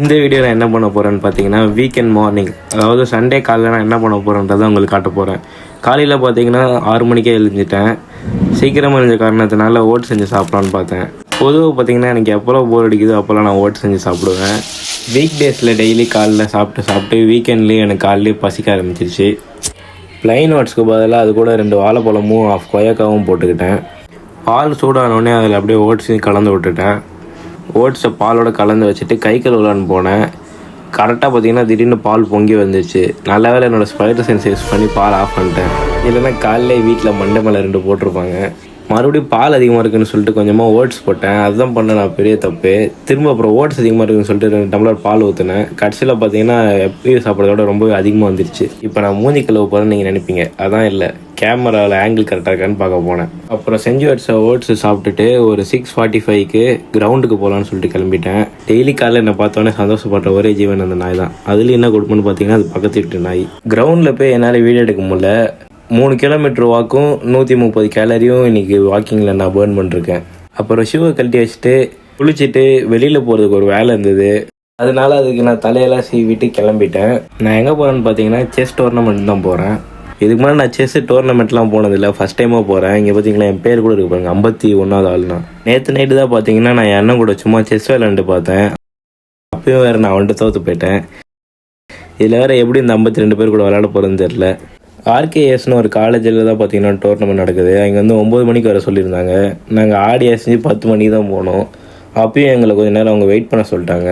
இந்த வீடியோவில் என்ன பண்ண போகிறேன்னு பார்த்தீங்கன்னா வீக்கெண்ட் மார்னிங், அதாவது சண்டே காலையில் நான் என்ன பண்ண போகிறேன்றதை உங்களுக்கு காட்ட போகிறேன். காலையில் பார்த்தீங்கன்னா 6 மணிக்கே எழுந்துட்டேன். சீக்கிரமாக எழுந்த காரணத்தினால ஓட் செஞ்சு சாப்பிட்லான்னு பார்த்தேன். பொதுவாக பார்த்தீங்கன்னா எனக்கு எப்போல்லாம் போர் அடிக்குதோ அப்போல்லாம் நான் ஓட் செஞ்சு சாப்பிடுவேன். வீக் டேஸில் டெய்லி காலையில் சாப்பிட்டு வீக்கெண்ட்லேயும் எனக்கு காலையிலே பசிக்க ஆரம்பிச்சிருச்சு. ப்ளைன் ஓட்ஸ்க்கு பதிலாக அது கூட 2 வாழைப்பழமும் 1/2 கொய்யாக்காவும் போட்டுக்கிட்டேன். பால் சூடானோடனே அதில் அப்படியே ஓட்ஸையும் கலந்து விட்டுட்டேன். ஓட்ஸை பாலோட கலந்து வச்சுட்டு கை கழுவலான்னு போனேன். கரெக்டாக பார்த்தீங்கன்னா திடீர்னு பால் பொங்கி வந்துச்சு. நல்ல வேலை என்னோடய ஸ்பைடர் சென்ஸ் யூஸ் பண்ணி பால் ஆஃப் பண்ணிட்டேன். இல்லைன்னா காலையிலே வீட்டில் மண்டை மேலே 2 போட்டிருப்பாங்க. மறுபடியும் பால் அதிகமாக இருக்குன்னு சொல்லிட்டு கொஞ்சமாக ஓட்ஸ் போட்டேன். அதுதான் பண்ண நான் பெரிய தப்பு. திரும்ப அப்புறம் ஓட்ஸ் அதிகமாக இருக்குன்னு சொல்லிட்டு 2 டம்ளர் பால் ஊற்றினேன். கடைசியில் பார்த்தீங்கன்னா எப்பயும் சாப்பிட்றதோட ரொம்ப அதிகமாக வந்துருச்சு. இப்போ நான் மூஞ்சி கழுவ போகிறேன்னு நீங்கள் நினைப்பீங்க. அதான் இல்லை, கேமராவில் ஆங்கிள் கரெக்டாக இருக்கான்னு பார்க்க போனேன். அப்புறம் செஞ்சு வச்ச ஓட்ஸ் சாப்பிட்டுட்டு ஒரு 6:45க்கு கிரவுண்டுக்கு போகலான்னு சொல்லிட்டு கிளம்பிட்டேன். டெய்லி காலையில் என்னை பார்த்தோன்னே சந்தோஷப்படுற ஒரே ஜீவன் அந்த நாய் தான். அதுலேயும் என்ன கொடுப்போன்னு பார்த்தீங்கன்னா அது பக்கத்து வீட்டு நாய். கிரவுண்டில் போய் என்னால் வீடியோ எடுக்க முடியல. 3 கிலோமீட்டர் வாக்கும் 130 கேலரியும் இன்றைக்கி வாக்கிங்கில் நான் பேர்ன் பண்ணிருக்கேன். அப்புறம் ஷூவை கழட்டி வச்சுட்டு குளிச்சுட்டு வெளியில் போகிறதுக்கு ஒரு வேலை இருந்தது. அதனால அதுக்கு நான் தலையெல்லாம் சீவிட்டு கிளம்பிட்டேன். நான் எங்கே போகிறேன்னு பார்த்தீங்கன்னா செஸ் டோர்னமெண்ட் தான் போகிறேன். இதுக்கு முன்னாடி நான் செஸ் டோர்னமெண்ட்லாம் போனதில்லை, ஃபஸ்ட் டைமாக போகிறேன். இங்கே பார்த்தீங்கன்னா என் பேர் கூட இருக்கு பாருங்க, 51வது ஆள்னா. நேற்று நைட்டு தான் பார்த்தீங்கன்னா நான் என் அண்ணன் கூட சும்மா செஸ் விளையாண்டு பார்த்தேன். அப்பயும் வேறு நான் வந்துட்டு தோற்று போயிட்டேன். இதில் வேறு எப்படி இந்த 52 பேர் கூட விளையாட போகிறதுன்னு தெரில. ஆர்கேஎஸ்னு ஒரு காலேஜில் தான் பார்த்தீங்கன்னா டோர்னமெண்ட் நடக்குது. அங்கே வந்து 9 மணிக்கு வர சொல்லியிருந்தாங்க. நாங்கள் ஆடி அசைஞ்சு 10 மணிக்கு தான் போனோம். அப்பயும் எங்களை கொஞ்சம் நேரம் அவங்க வெயிட் பண்ண சொல்லிட்டாங்க.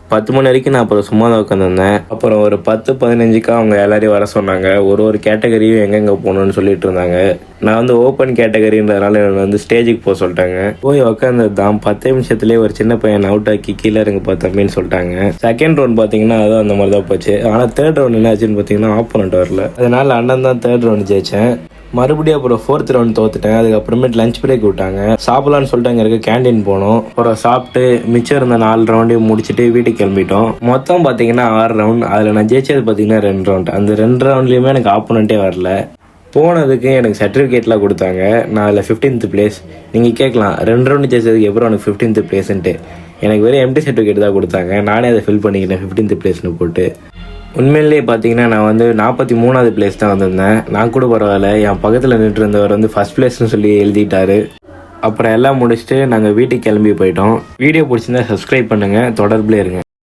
10 மணி வரைக்கும் நான் அப்புறம் சும்மா தான் உட்காந்துருந்தேன். அப்புறம் ஒரு 10-15க்கு அவங்க எல்லாரையும் வர சொன்னாங்க. ஒரு கேட்டகரியும் எங்கெங்கே போகணுன்னு சொல்லிட்டு இருந்தாங்க. நான் வந்து ஓப்பன் கேட்டகரின்றதுனால என்னை வந்து ஸ்டேஜுக்கு போக சொல்லிட்டாங்க. போய் உட்காந்தது தான் 10 நிமிஷத்துலேயே ஒரு சின்ன பையன் அவுட் ஆக்கி கீழே இறங்க பார்த்தேன்னு சொல்லிட்டாங்க. செகண்ட் ரவுண்ட் பார்த்தீங்கன்னா அதுவும் அந்த மாதிரி தான் போச்சு. ஆனால் தேர்ட் ரவுண்ட் என்ன ஆச்சுன்னு பார்த்தீங்கன்னா ஆப்போனண்ட் வரல. அதனால அண்ணன் தான் தேர்ட் ரவுண்ட் ஜெயிச்சேன். மறுபடியும் அப்புறம் 4th ரவுண்ட் தோத்துட்டேன். அதுக்கப்புறமேட்டு லஞ்ச் பிரேக் விட்டாங்க. சாப்பிடலான்னு சொல்லிட்டு அங்கே இருக்க கேண்டீன் போனோம். அப்புறம் சாப்பிட்டு மிச்சம் இருந்த 4 ரவுண்டையும் முடிச்சுட்டு வீட்டுக்கு கிளம்பிட்டோம். மொத்தம் பார்த்தீங்கன்னா 6 ரவுண்ட். அதில் நான் ஜெயிச்சது பார்த்தீங்கன்னா 2 ரவுண்ட். அந்த 2 ரவுண்ட்லேயுமே எனக்கு ஆப்போனண்ட்டே வரல. போனதுக்கு எனக்கு சர்டிஃபிகேட்லாம் கொடுத்தாங்க. நான் அதில் 15th பிளேஸ். நீங்கள் கேட்கலாம் 2 ரவுண்டு ஜெயிச்சதுக்கு எப்பறம் எனக்கு 15th பிளேஸ்ன்ட்டு. எனக்கு வெறும் எம்டி சர்டிஃபிகேட் தான் கொடுத்தாங்க. நானே அதை ஃபில் பண்ணிக்கிட்டேன் 15th பிளேஸ்னு போட்டு. உண்மையிலேயே பார்த்தீங்கன்னா நான் வந்து 43வது பிளேஸ் தான் வந்திருந்தேன். நான் கூட பரவாயில்ல, என் பக்கத்தில் நின்று இருந்தவர் வந்து ஃபஸ்ட் பிளேஸ்னு சொல்லி எழுதிட்டாரு. அப்புறம் எல்லாம் முடிச்சுட்டு நாங்கள் வீட்டுக்கு கிளம்பி போயிட்டோம். வீடியோ பிடிச்சிருந்தா சப்ஸ்கிரைப் பண்ணுங்கள், தொடர்பில் இருங்க.